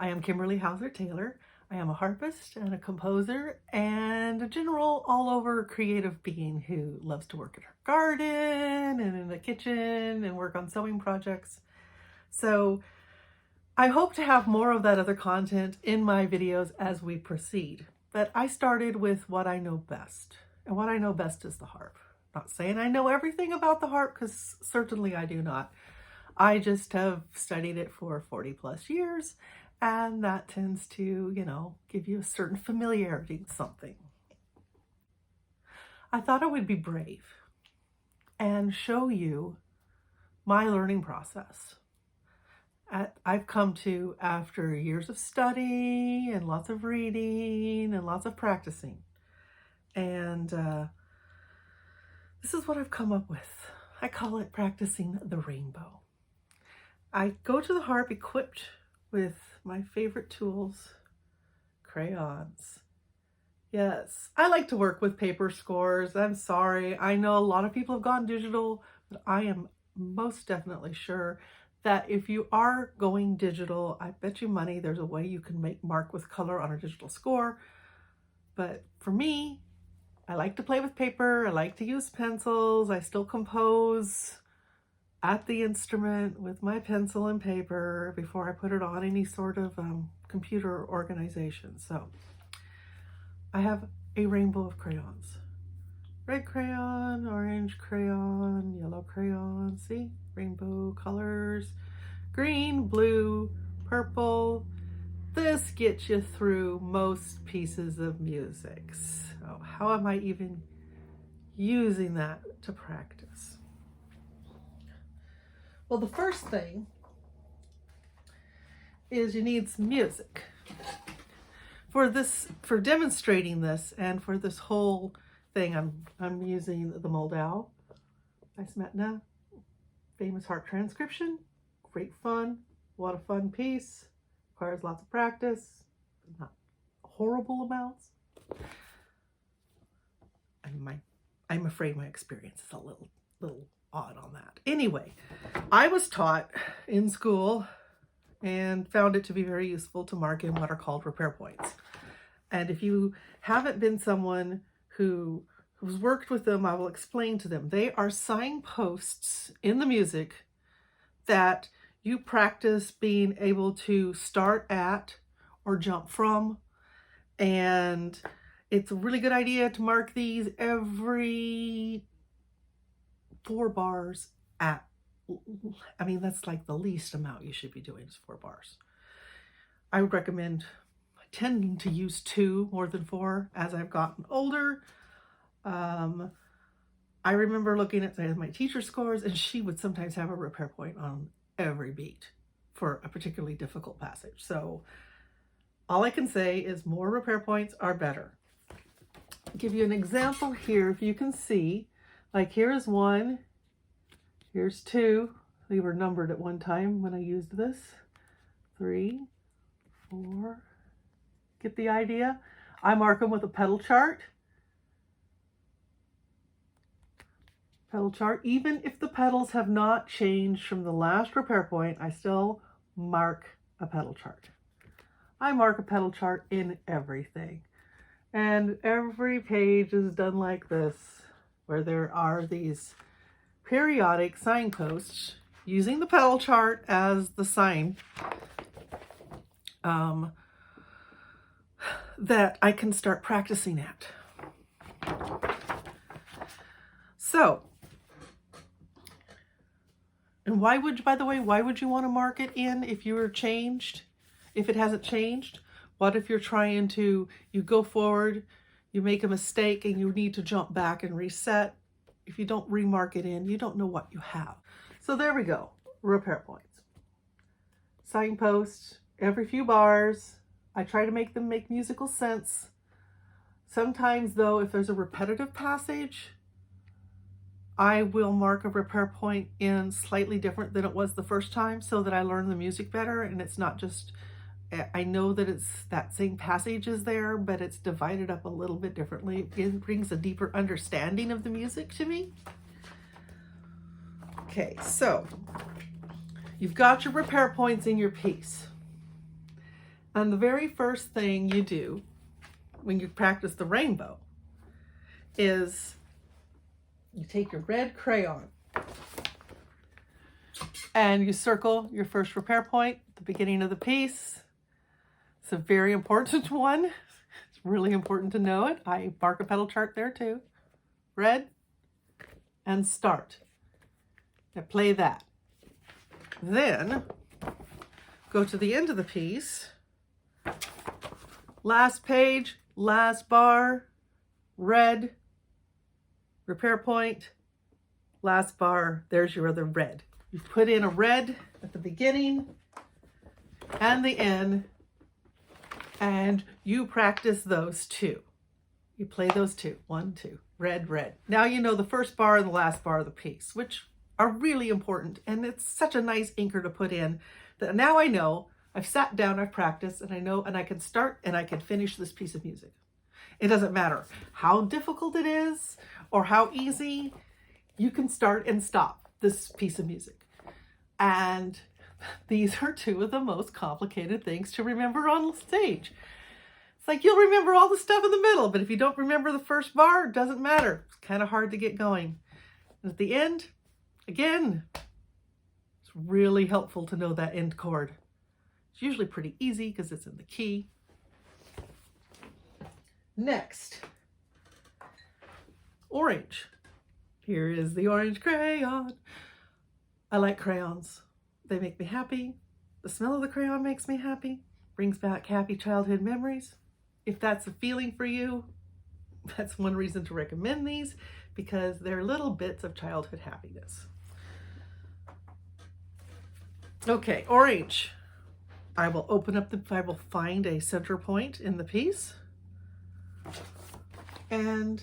I am Kimberly Houser Taylor. I am a harpist and a composer and a general all-over creative being who loves to work in her garden and in the kitchen and work on sewing projects. So I hope to have more of that other content in my videos as we proceed. But I started with what I know best. And what I know best is the harp. Not saying I know everything about the harp, because certainly I do not. I just have studied it for 40 plus years, and that tends to, give you a certain familiarity with something. I thought I would be brave and show you my learning process. I've come to after years of study and lots of reading and lots of practicing. And this is what I've come up with. I call it practicing the rainbow. I go to the harp equipped with my favorite tools, crayons. Yes, I like to work with paper scores. I'm sorry. I know a lot of people have gone digital, but I am most definitely sure that if you are going digital, I bet you money there's a way you can mark with color on a digital score. But for me, I like to play with paper. I like to use pencils. I still compose at the instrument with my pencil and paper before I put it on any sort of computer organization. So I have a rainbow of crayons. Red crayon, orange crayon, yellow crayon, see? Rainbow colors, green, blue, purple. This gets you through most pieces of music. So how am I even using that to practice? Well, the first thing is you need some music. For demonstrating this and for this whole thing, I'm using the Moldau by Smetana, famous harp transcription. Great fun, a lot of fun piece, requires lots of practice, not horrible amounts. I'm afraid my experience is a little odd on that. Anyway, I was taught in school and found it to be very useful to mark in what are called repair points. And if you haven't been someone who's worked with them, I will explain to them. They are signposts in the music that you practice being able to start at or jump from. And it's a really good idea to mark these every 4 bars that's like the least amount you should be doing is 4 bars. I would recommend tending to use 2 more than 4 as I've gotten older. I remember looking at my teacher scores, and she would sometimes have a repair point on every beat for a particularly difficult passage. So all I can say is more repair points are better. I'll give you an example here. If you can see, like here's 1, here's 2. They were numbered at one time when I used this. 3, 4. Get the idea? I mark them with a pedal chart. Even if the pedals have not changed from the last repair point, I still mark a pedal chart. I mark a pedal chart in everything. And every page is done like this, where there are these periodic signposts using the pedal chart as the sign that I can start practicing at. So, and why would you want to mark it in if you were changed, if it hasn't changed? What if you're trying to, you go forward, you make a mistake and you need to jump back and reset? If you don't remark it in, you don't know what you have. So there we go, repair points. Signposts, every few bars. I try to make them make musical sense. Sometimes though, if there's a repetitive passage, I will mark a repair point in slightly different than it was the first time so that I learn the music better, and it's not just, I know that it's that same passage is there, but it's divided up a little bit differently. It brings a deeper understanding of the music to me. Okay, so you've got your repair points in your piece. And the very first thing you do when you practice the rainbow is you take your red crayon and you circle your first repair point at the beginning of the piece. It's a very important one. It's really important to know it. I mark a pedal chart there too. Red and start. Now play that. Then go to the end of the piece. Last page, last bar, red, repair point, last bar, there's your other red. You put in a red at the beginning and the end, and you practice those two. You play those two, 1, 2, red, red. Now you know the first bar and the last bar of the piece, which are really important, and it's such a nice anchor to put in that now I know, I've sat down, I've practiced, and I know, and I can start and I can finish this piece of music. It doesn't matter how difficult it is or how easy, you can start and stop this piece of music. And these are two of the most complicated things to remember on stage. It's like you'll remember all the stuff in the middle, but if you don't remember the first bar, it doesn't matter. It's kind of hard to get going. And at the end, again, it's really helpful to know that end chord. It's usually pretty easy because it's in the key. Next, orange. Here is the orange crayon. I like crayons. They make me happy. The smell of the crayon makes me happy. Brings back happy childhood memories. If that's a feeling for you, that's one reason to recommend these, because they're little bits of childhood happiness. Okay, orange. I will find a center point in the piece, and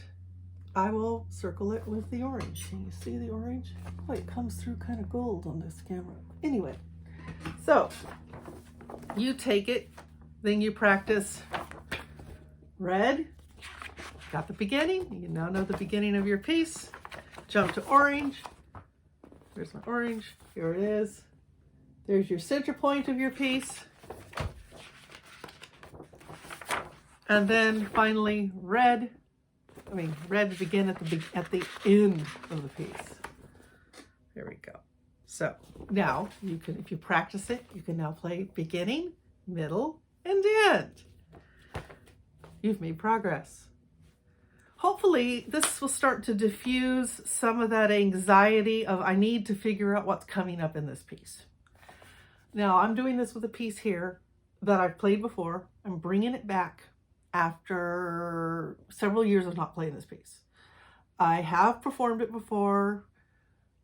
I will circle it with the orange. Can you see the orange? Oh, it comes through kind of gold on this camera. Anyway, so you take it, then you practice red. Got the beginning. You now know the beginning of your piece. Jump to orange. There's my orange. Here it is. There's your center point of your piece. And then finally red. Red to begin at the end of the piece. There we go. So now you can, if you practice it, you can now play beginning, middle, and end. You've made progress. Hopefully this will start to diffuse some of that anxiety of I need to figure out what's coming up in this piece. Now I'm doing this with a piece here that I've played before. I'm bringing it back after several years of not playing this piece. I have performed it before.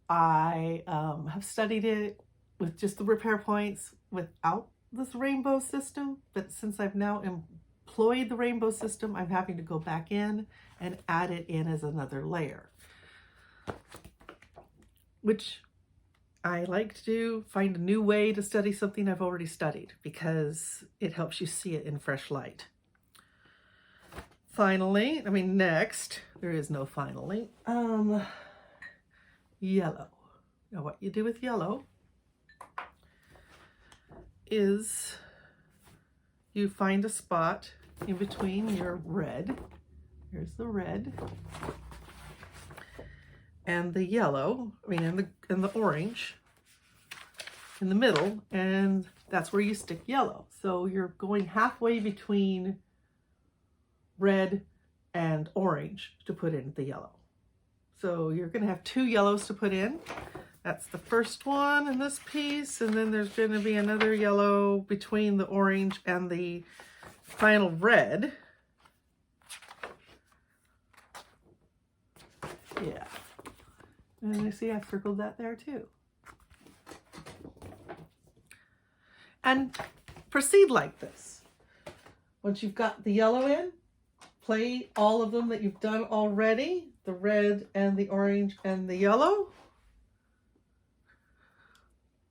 I have studied it with just the repair points without this rainbow system, but since I've now employed the rainbow system, I'm having to go back in and add it in as another layer, which I like to do, find a new way to study something I've already studied because it helps you see it in fresh light. Finally, next, there is no finally, yellow. Now what you do with yellow is you find a spot in between your red, here's the red, and the yellow, and the orange in the middle, and that's where you stick yellow. So you're going halfway between red and orange to put in the yellow. So you're going to have 2 yellows to put in. That's the first one in this piece, and then there's going to be another yellow between the orange and the final red. Yeah. And you see I circled that there too. And proceed like this. Once you've got the yellow in, play all of them that you've done already, the red and the orange and the yellow.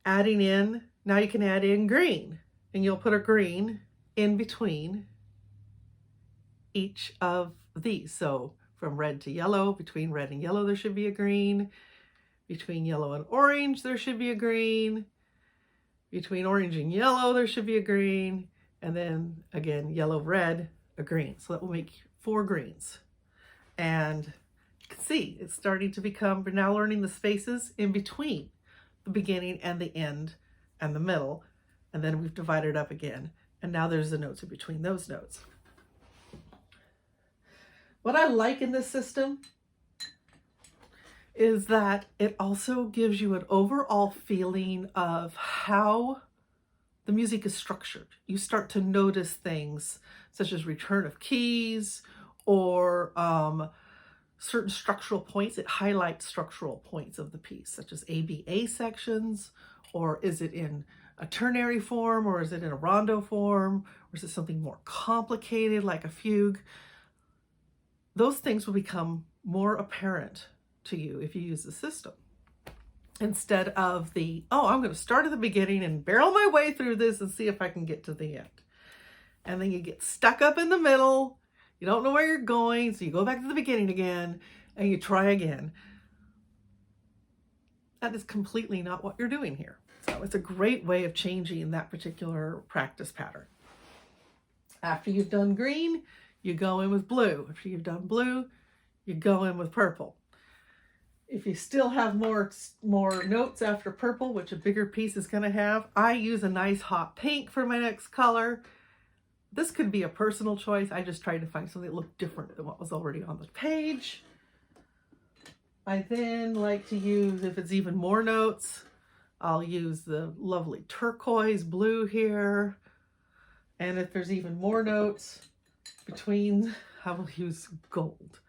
Adding in, now you can add in green, and you'll put a green in between each of these. So from red to yellow, between red and yellow, there should be a green. Between yellow and orange, there should be a green. Between orange and yellow, there should be a green. and then again, yellow, red, a green. So that will make 4 greens. And you can see it's starting to become, we're now learning the spaces in between the beginning and the end and the middle. And then we've divided up again. And now there's the notes in between those notes. What I like in this system is that it also gives you an overall feeling of how the music is structured. You start to notice things such as return of keys or certain structural points. It highlights structural points of the piece, such as ABA sections, or is it in a ternary form, or is it in a rondo form, or is it something more complicated like a fugue? Those things will become more apparent to you if you use the system. Instead of the, oh, I'm going to start at the beginning and barrel my way through this and see if I can get to the end. And then you get stuck up in the middle. You don't know where you're going, so you go back to the beginning again and you try again. That is completely not what you're doing here. So it's a great way of changing that particular practice pattern. After you've done green, you go in with blue. After you've done blue, you go in with purple. If you still have more notes after purple, which a bigger piece is going to have, I use a nice hot pink for my next color. This could be a personal choice. I just tried to find something that looked different than what was already on the page. I then like to use, if it's even more notes, I'll use the lovely turquoise blue here. And if there's even more notes between, I will use gold.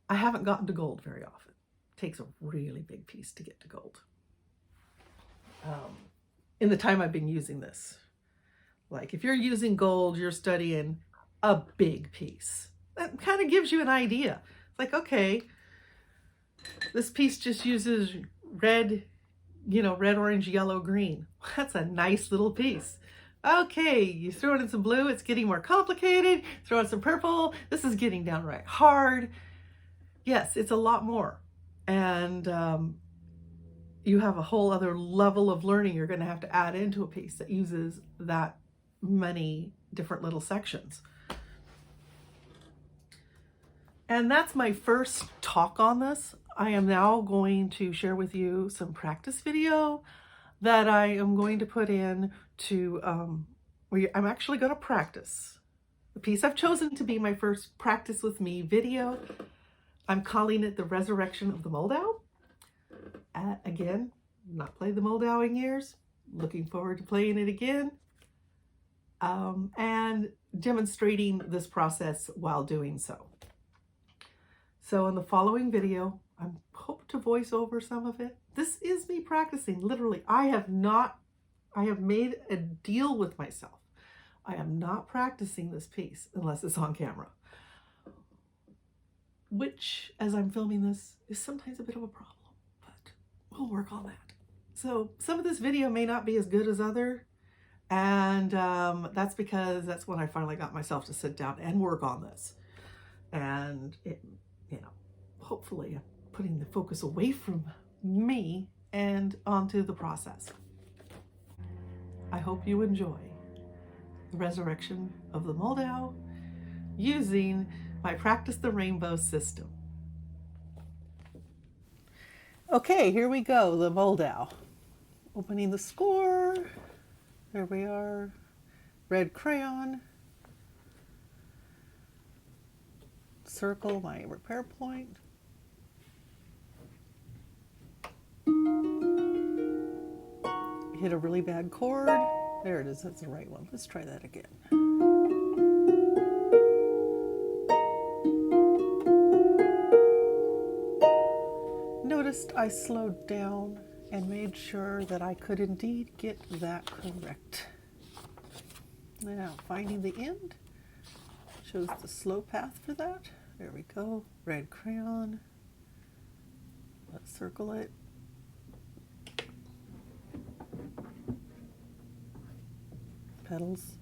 I haven't gotten to gold very often. It takes a really big piece to get to gold. In the time I've been using this. Like if you're using gold, you're studying a big piece. That kind of gives you an idea. It's like, okay, this piece just uses red, red, orange, yellow, green. That's a nice little piece. Okay, you throw it in some blue, it's getting more complicated. Throw in some purple, this is getting downright hard. Yes, it's a lot more. And you have a whole other level of learning you're going to have to add into a piece that uses that many different little sections. And that's my first talk on this. I am now going to share with you some practice video that I am going to put in to, where I'm actually going to practice. The piece I've chosen to be my first practice with me video. I'm calling it the Resurrection of the Moldau. Again, not played the Moldau in years. Looking forward to playing it again. And demonstrating this process while doing so. So in the following video, I hope to voice over some of it. This is me practicing. Literally, I have made a deal with myself. I am not practicing this piece unless it's on camera. Which, as I'm filming this, is sometimes a bit of a problem, but we'll work on that. So some of this video may not be as good as other, and that's because that's when I finally got myself to sit down and work on this. And it, hopefully I'm putting the focus away from me and onto the process. I hope you enjoy the Resurrection of the Moldau using my Practice the Rainbow system. Okay, here we go, the Moldau. Opening the score. There we are. Red crayon. Circle my repair point. Hit a really bad chord. There it is, that's the right one. Let's try that again. Noticed I slowed down and made sure that I could indeed get that correct. Now, finding the end shows the slow path for that. There we go. Red crayon. Let's circle it. Petals.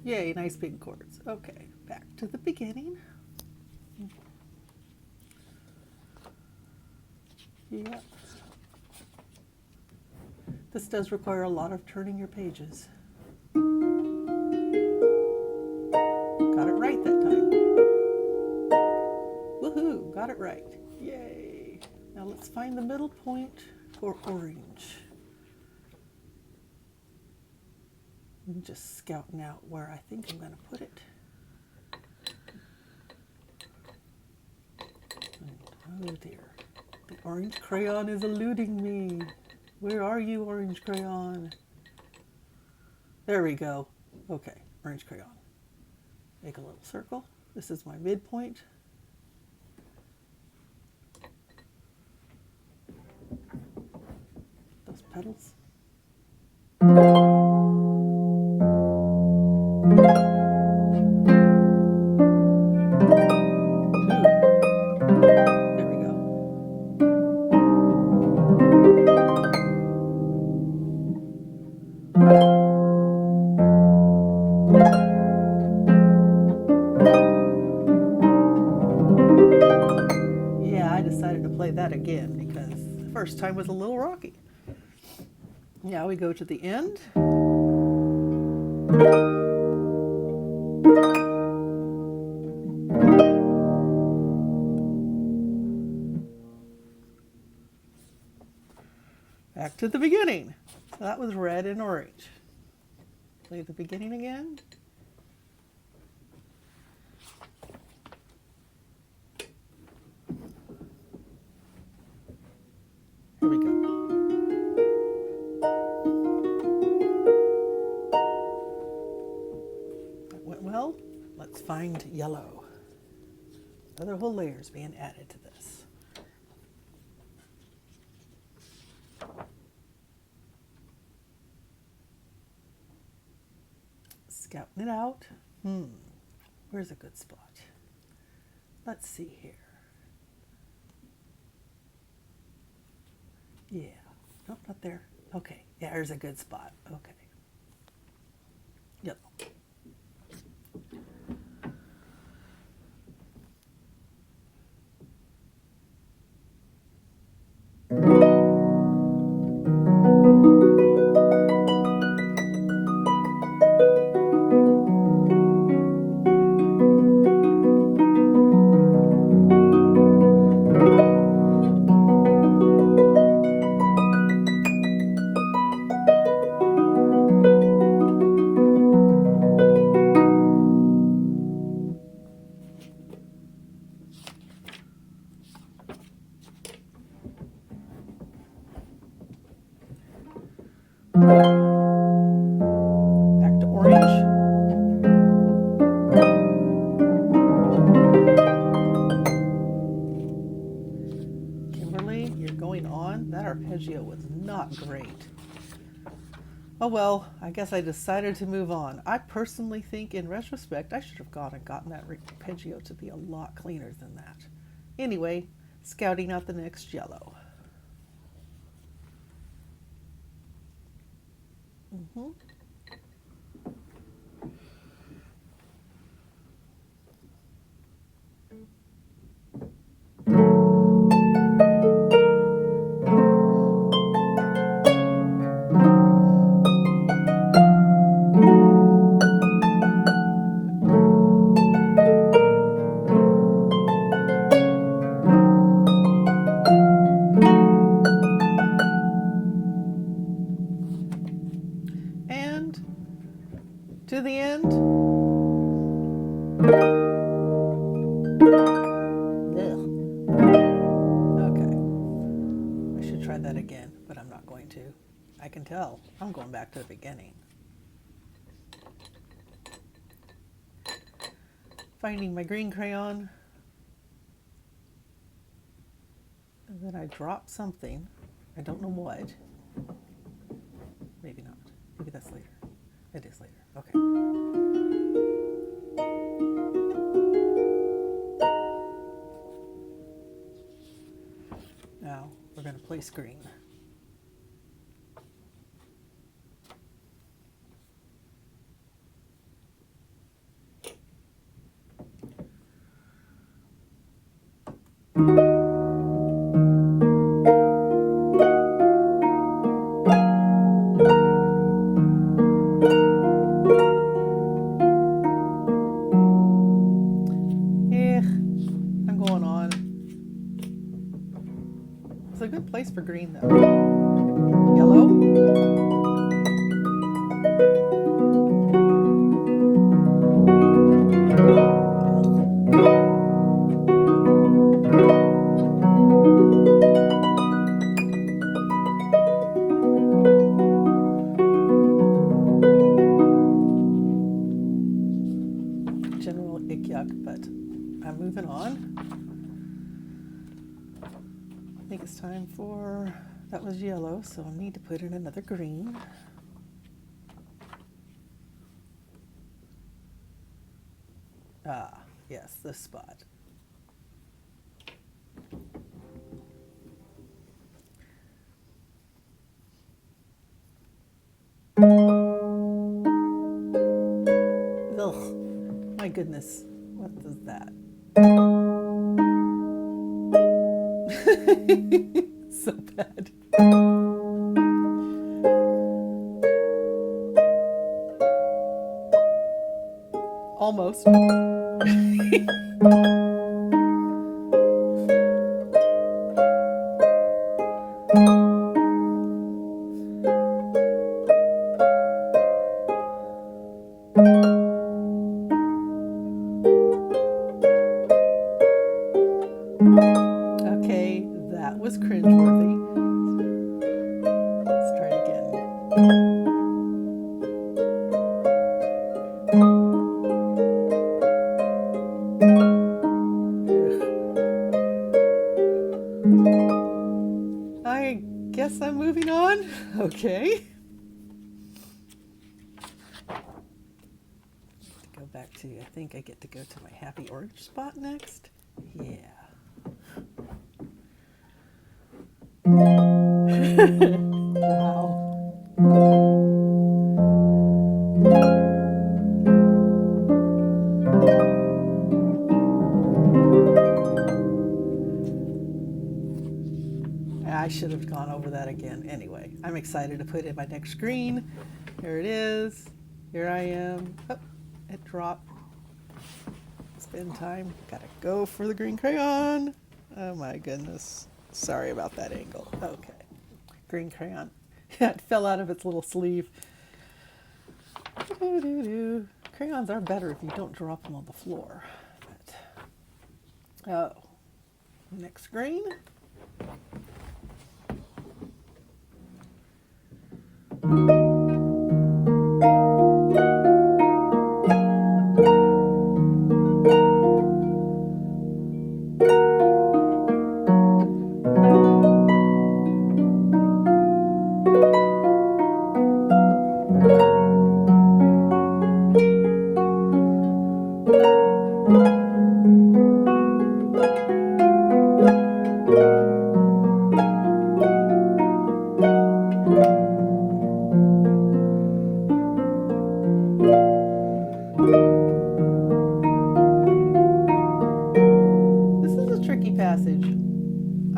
Yay, nice big chords. Okay, back to the beginning. Yeah. This does require a lot of turning your pages. Got it right that time. Woohoo, got it right. Yay. Now let's find the middle point for orange. I'm just scouting out where I think I'm going to put it. Oh dear. The orange crayon is eluding me. Where are you, orange crayon? There we go. Okay, orange crayon. Make a little circle. This is my midpoint. Those petals. That again because the first time was a little rocky. Now we go to the end. Back to the beginning. So that was red and orange. Play the beginning again. Here we go. That went well. Let's find yellow. Other whole layers being added to this. Scouting it out. Where's a good spot? Let's see here. Yeah. Nope, not there. Okay. Yeah, there's a good spot. Okay. Yep. Back to orange. Kimberly, you're going on. That arpeggio was not great. Oh well, I guess I decided to move on. I personally think in retrospect I should have gone and gotten that arpeggio to be a lot cleaner than that. Anyway, scouting out the next yellow. And to the end. Okay. I should try that again, but I'm not going to. I can tell. I'm going back to the beginning. Finding my green crayon. And then I drop something. I don't know what. Maybe not. Maybe that's later. It is later. Okay. Now we're going to place green. It's a good place for green though. Yellow. General ick yuck, but I'm moving on. I think it's time for, that was yellow, so I need to put in another green. Ah, yes, this spot. Ugh, my goodness, what is that? So bad. Almost. Okay, that was cringeworthy. Let's try it again. I guess I'm moving on. Okay. Go back to, I think I get to go to my happy orange spot next. Yeah. Wow. I should have gone over that again. Anyway, I'm excited to put in my next green. Here it is. Here I am. Oh, it dropped. Spend time. Gotta go for the green crayon. Oh my goodness. Sorry about that angle. Okay. Green crayon. Yeah, it fell out of its little sleeve. Doo-doo-doo. Crayons are better if you don't drop them on the floor. But, oh, next green.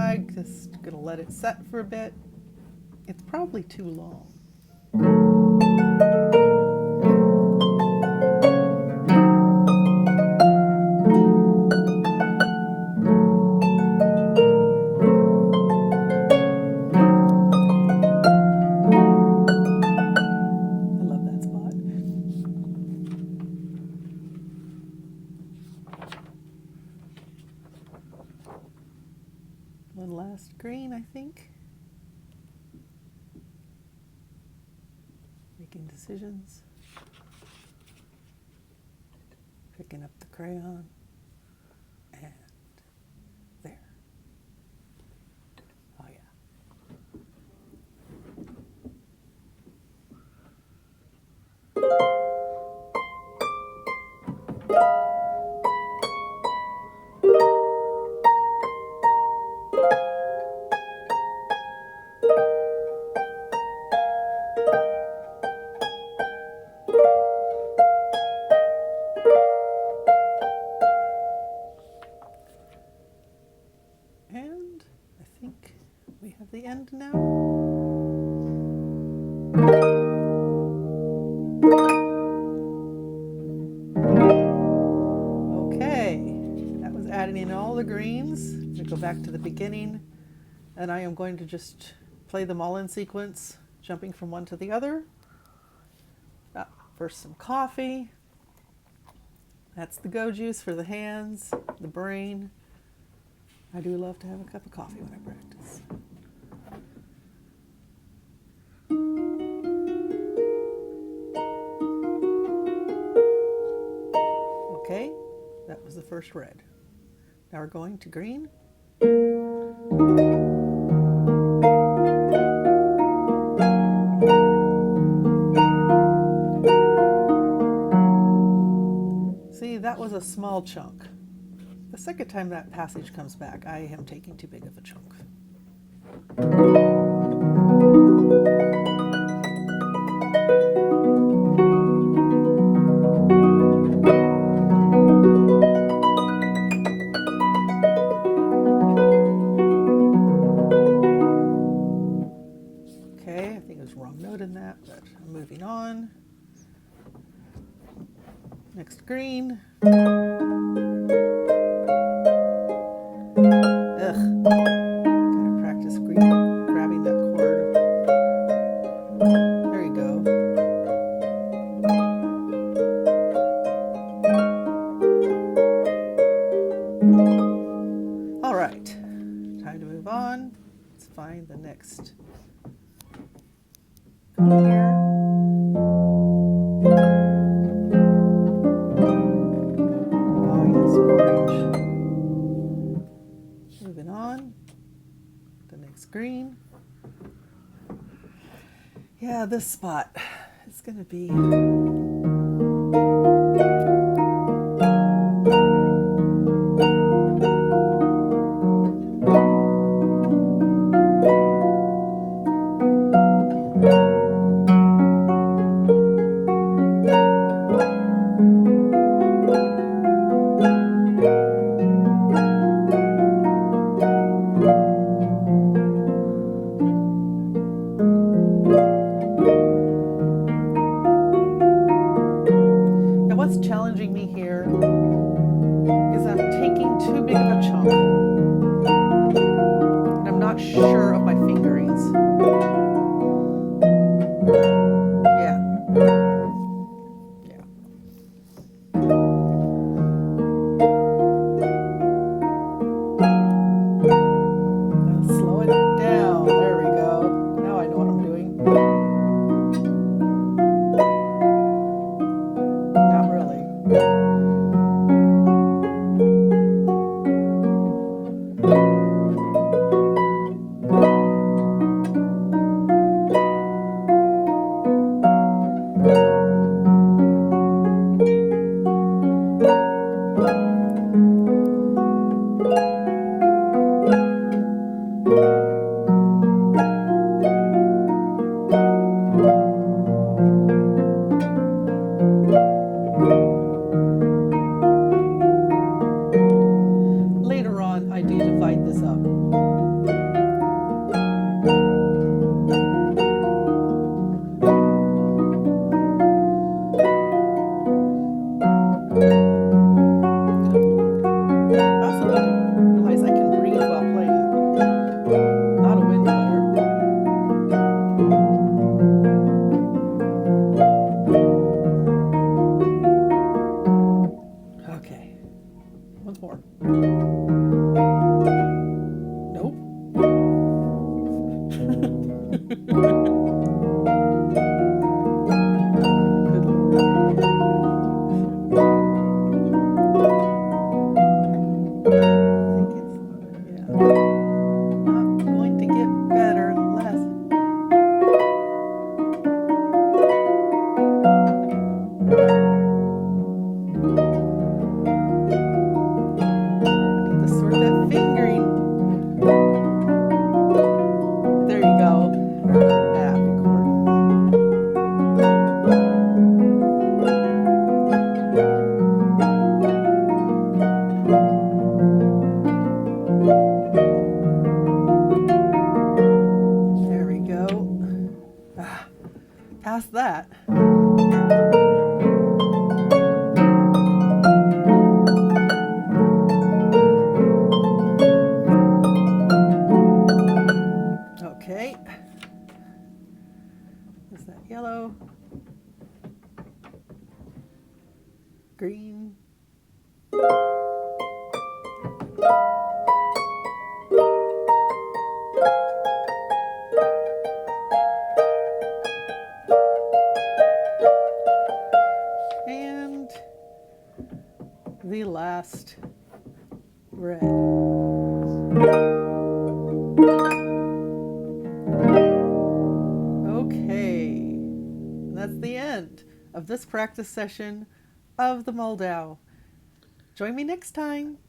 I'm just going to let it set for a bit. It's probably too long. I love that spot. One last green, I think. Making decisions. Picking up the crayon. And there. Oh yeah. And I think we have the end now. Okay, that was adding in all the greens. I'm going to go back to the beginning and I am going to just play them all in sequence, jumping from one to the other. First, some coffee. That's the go juice for the hands, the brain. I do love to have a cup of coffee when I practice. Okay, that was the first red. Now we're going to green. See, that was a small chunk. The second time that passage comes back, I am taking too big of a chunk. Okay, I think there's a wrong note in that, but I'm moving on. Next green. Ugh. Gotta practice grabbing that chord. There you go. All right, time to move on. Let's find the next chord here. Moving on, the next green. Yeah, this spot is going to be challenging me here is I'm taking too big of a chunk, and I'm not sure of my fingerings. Yeah. I'll slow it down. There we go. Now I know what I'm doing. Not really. Later on, I do divide this up. I also need to realize I can breathe while playing. Not a wind player. Okay, once more. Nope. Good Lord. Not going to get better unless. I need the Okay, that's the end of this practice session of the Moldau. Join me next time.